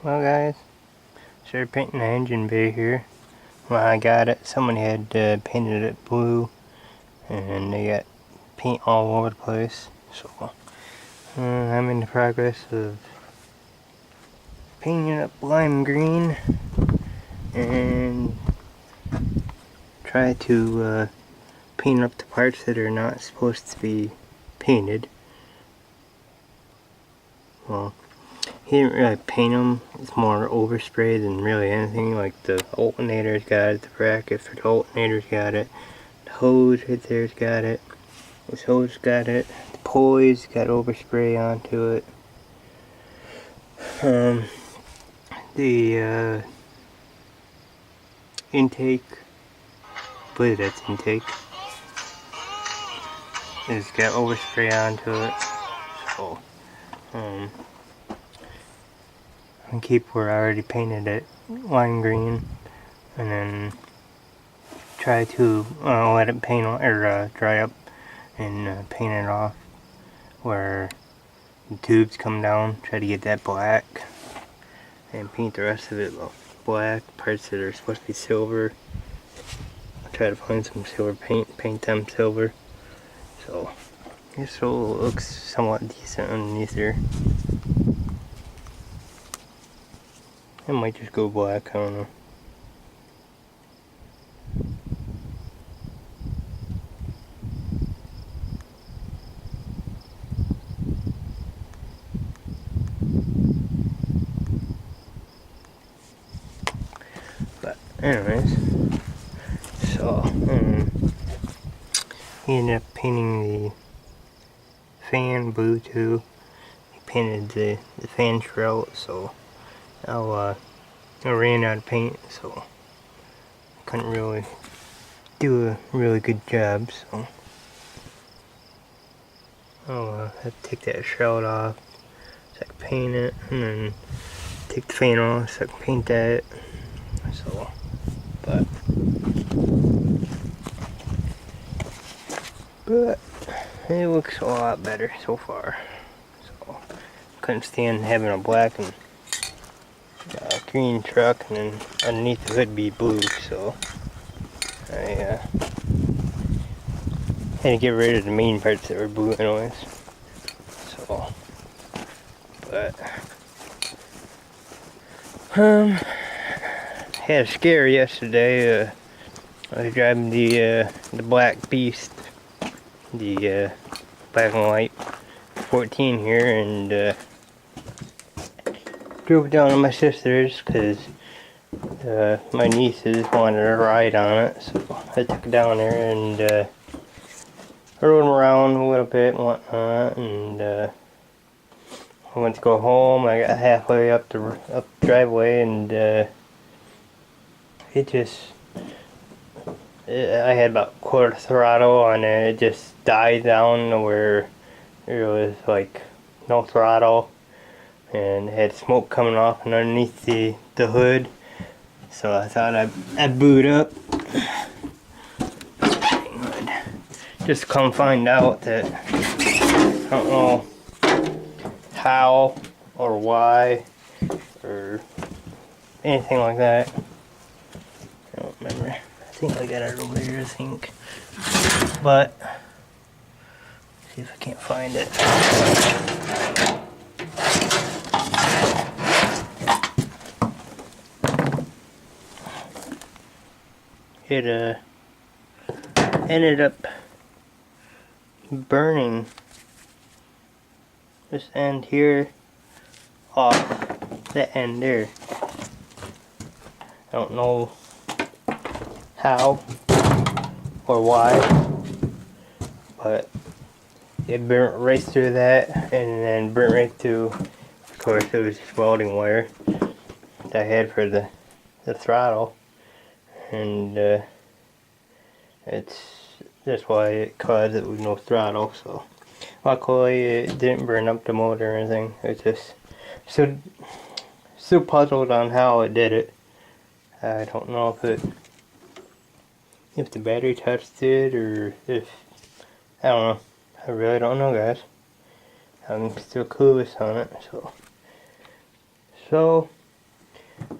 Well guys, started painting the engine bay here. When I got it, someone had painted it blue and they got paint all over the place. So I'm in the progress of painting it lime green and try to paint up the parts that are not supposed to be painted. Well, he didn't really paint them, it's more overspray than really anything. Like the alternator's got it, the bracket for the alternator's got it, the hose right there's got it, this hose got it, the pulley's got overspray onto it. The intake, I believe that's intake, it's got overspray onto it. So, and keep where I already painted it lime green, and then try to let it paint or dry up and paint it off where the tubes come down. Try to get that black and paint the rest of it black. Parts that are supposed to be silver, I'll try to find some silver paint them silver. So this will look somewhat decent underneath here. I might just go black, I don't know. But anyways, so he ended up painting the fan blue too. He painted the fan shroud, so I ran out of paint, so I couldn't really do a really good job, so I'll have to take that shroud off so I can paint it, and then take the fan off so I can paint that. So, but it looks a lot better so far. So couldn't stand having a black and green truck and then underneath the hood be blue, so I had to get rid of the main parts that were blue anyways. So, but had a scare yesterday. I was driving the Black Beast, the black and white 14 here, and drove down to my sister's because my nieces wanted a ride on it, so I took it down there and rode them around a little bit and whatnot, and I went to go home. I got halfway up the driveway, and I had about quarter throttle and it just died down to where there was like no throttle, and it had smoke coming off and underneath the hood. So I thought I'd boot up. Just come find out that I don't know how or why or anything like that. I don't remember. I think I got it over here, I think. But see if I can't find it. It ended up burning this end here off that end there. I don't know how or why, but it burnt right through that, and then burnt right through, of course it was just welding wire that I had for the throttle, and that's why it caused it with no throttle. So luckily it didn't burn up the motor or anything. It just still puzzled on how it did it. I don't know if the battery touched it or if, I don't know. I really don't know, guys. I'm still clueless on it. So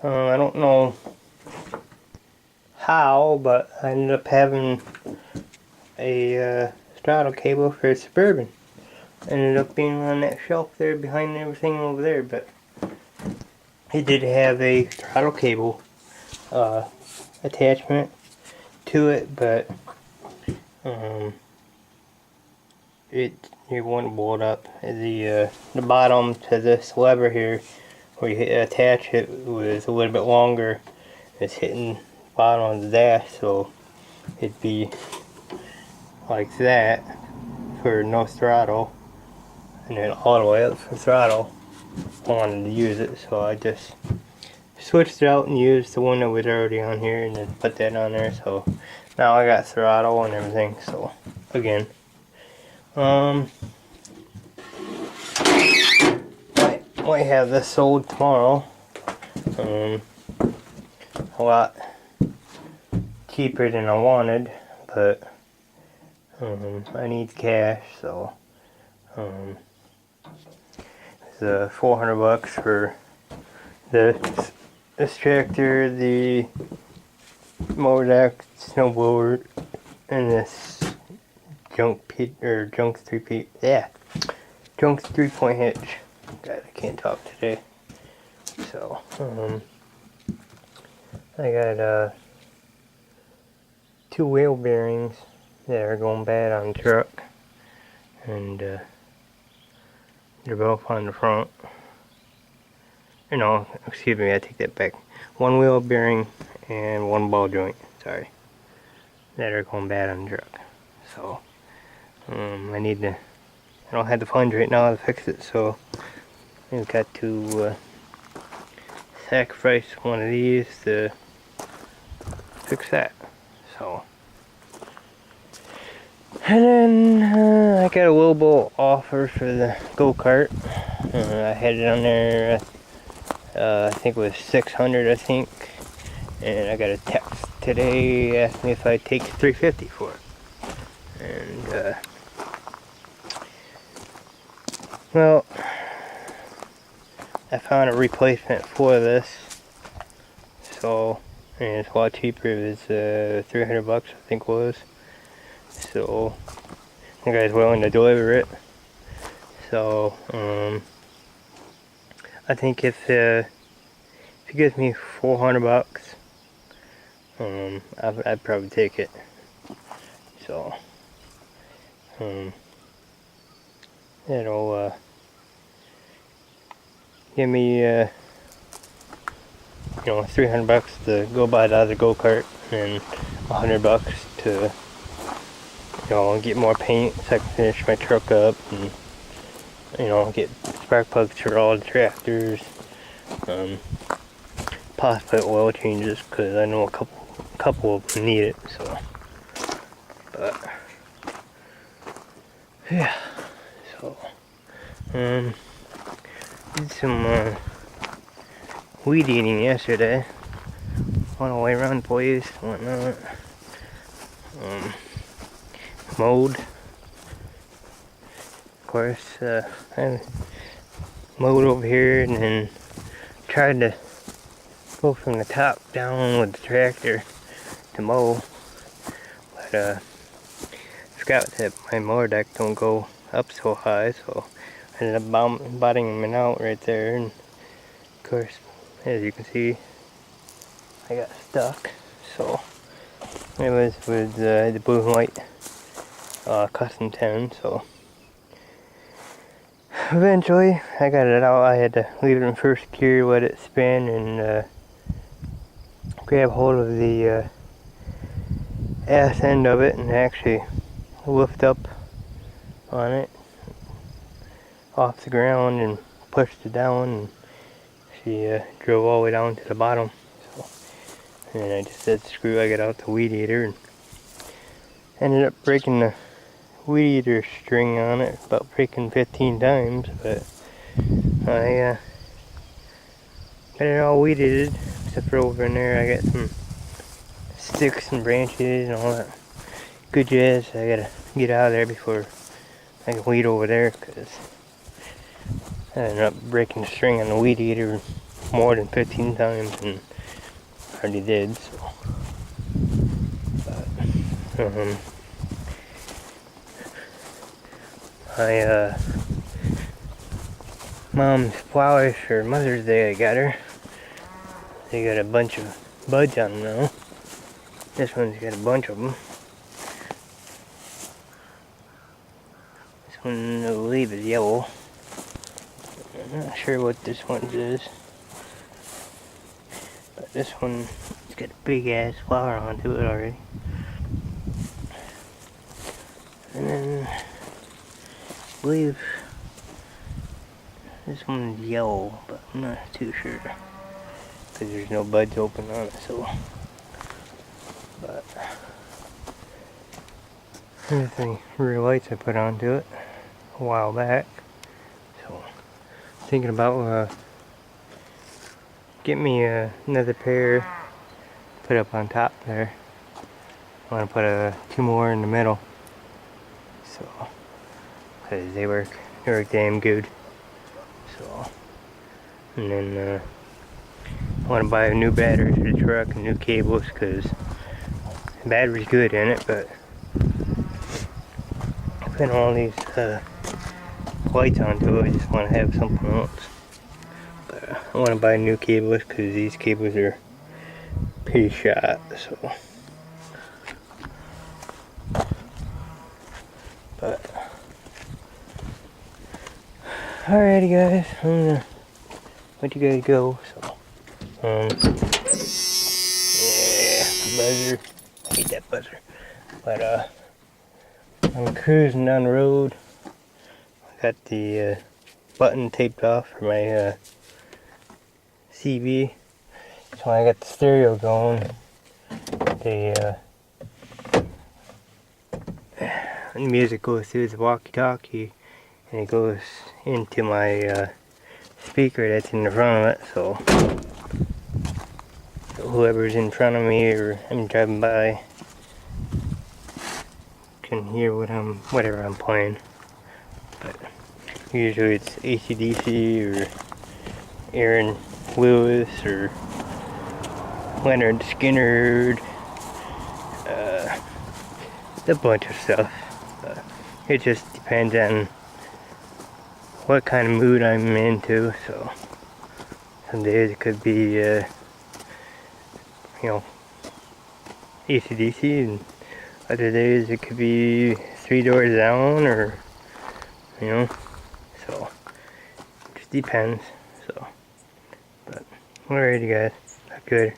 I don't know how, but I ended up having a straddle cable for Suburban. Ended up being on that shelf there behind everything over there, but it did have a throttle cable attachment to it, but it wouldn't bolt up. The bottom to this lever here, where you attach it, was a little bit longer. It's hitting the bottom of the dash, so it'd be like that for no throttle, and then all the way up for throttle. I wanted to use it, so I just switched it out and used the one that was already on here, and then put that on there. So now I got throttle and everything. So again, might have this sold tomorrow. A lot cheaper than I wanted, but I need cash, so it's $400 for this tractor, the mower deck, snowblower, and this junk 3-point hitch. God, I can't talk today. So I got 2 wheel bearings that are going bad on the truck, and they're both on the front. No, excuse me, I take that back. 1 wheel bearing and 1 ball joint, sorry, that are going bad on the truck. So I don't have the funds right now to fix it, so I've got to sacrifice one of these to fix that. So, and then I got a Wilbo offer for the go-kart. I had it on there, I think it was $600, I think, and I got a text today asking me if I'd take $350 for it. And well, I found a replacement for this, so, and it's a lot cheaper. It was $300, I think it was. So the guy's willing to deliver it. So I think if he gives me $400, I'd probably take it. So it'll give me $300 to go buy the other go-kart, and $100 to get more paint so I can finish my truck up, and get spark plugs for all the tractors, possibly oil changes, because I know a couple of them need it. So, but yeah, so did some weed eating yesterday. Went away around the place, whatnot. Mowed. Of course, I mowed over here and then tried to go from the top down with the tractor to mow. But forgot that my mower deck don't go up so high, so I ended up bottoming out right there. And of course, as you can see, I got stuck. So it was with the blue and white custom 10. So eventually I got it out. I had to leave it in first gear, let it spin, and grab hold of the ass end of it and actually lift up on it off the ground and pushed it down, and she drove all the way down to the bottom. So, and I just said screw, I got out the weed eater and ended up breaking the weed eater string on it, about breaking 15 times, but I got it all weed eated, except for over in there I got some sticks and branches and all that good jazz. I gotta get out of there before I can weed over there, because I ended up breaking the string on the weed eater more than 15 times, and I already did, so. But, my mom's flowers for Mother's Day, I got her. They got a bunch of buds on them now. This one's got a bunch of them. This one, I believe, is yellow. I'm not sure what this one's is. But this one, it's got a big ass flower onto it already. And then, I believe this one's yellow, but I'm not too sure. Because there's no buds open on it, so. But, here's the rear lights I put onto it a while back. So, thinking about get me another pair, put up on top there. I want to put two more in the middle. So, because they work damn good. So, and then I want to buy a new battery for the truck and new cables, because the battery's good in it, but putting all these lights onto it, I just want to have something else. But I want to buy new cables, because these cables are pretty shot, so. But alrighty guys, I'm gonna let you guys go, so yeah, buzzer, I hate that buzzer. But I'm cruising down the road. I got the button taped off for my CB, so I got the stereo going. The music goes through the walkie-talkie, and it goes into my speaker that's in the front of it, so whoever's in front of me or I'm driving by can hear whatever I'm playing. But usually it's AC/DC or Aaron Lewis or Leonard Skinner, a bunch of stuff. It just depends on what kind of mood I'm into, so some days it could be AC/DC, and other days it could be Three Doors Down, or so it just depends. So, but alrighty guys, talk to you later.